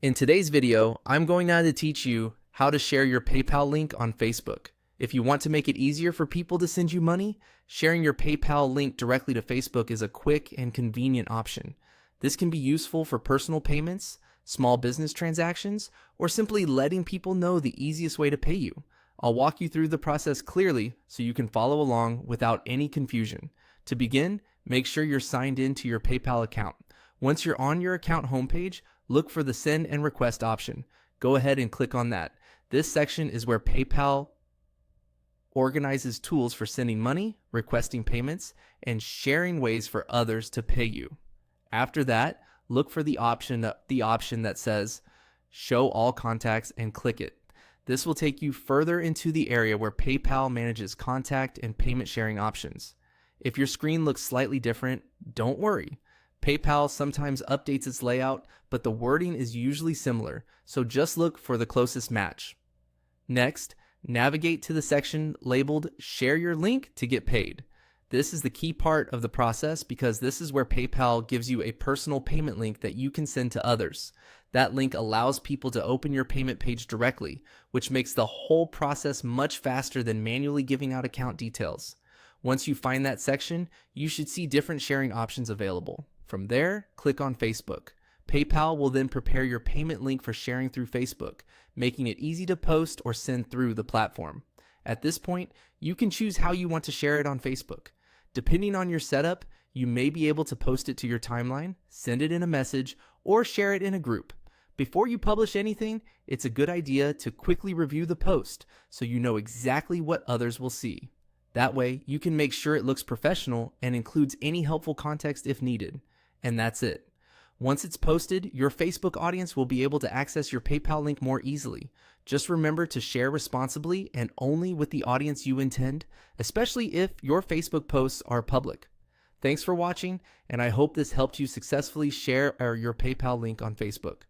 In today's video, I'm going now to teach you how to share your PayPal link on Facebook. If you want to make it easier for people to send you money, sharing your PayPal link directly to Facebook is a quick and convenient option. This can be useful for personal payments, small business transactions, or simply letting people know the easiest way to pay you. I'll walk you through the process clearly so you can follow along without any confusion. To begin, make sure you're signed in to your PayPal account. Once you're on your account homepage, look for the Send and Request option. Go ahead and click on that. This section is where PayPal organizes tools for sending money, requesting payments, and sharing ways for others to pay you. After that, look for the option that says Show All Contacts and click it. This will take you further into the area where PayPal manages contact and payment sharing options. If your screen looks slightly different, don't worry. PayPal sometimes updates its layout, but the wording is usually similar, so just look for the closest match. Next, navigate to the section labeled Share Your Link to get paid. This is the key part of the process because this is where PayPal gives you a personal payment link that you can send to others. That link allows people to open your payment page directly, which makes the whole process much faster than manually giving out account details. Once you find that section, you should see different sharing options available. From there, click on Facebook. PayPal will then prepare your payment link for sharing through Facebook, making it easy to post or send through the platform. At this point, you can choose how you want to share it on Facebook. Depending on your setup, you may be able to post it to your timeline, send it in a message, or share it in a group. Before you publish anything, it's a good idea to quickly review the post so you know exactly what others will see. That way, you can make sure it looks professional and includes any helpful context if needed. And that's it. Once it's posted, your Facebook audience will be able to access your PayPal link more easily. Just remember to share responsibly and only with the audience you intend, especially if your Facebook posts are public. Thanks for watching, and I hope this helped you successfully share your PayPal link on Facebook.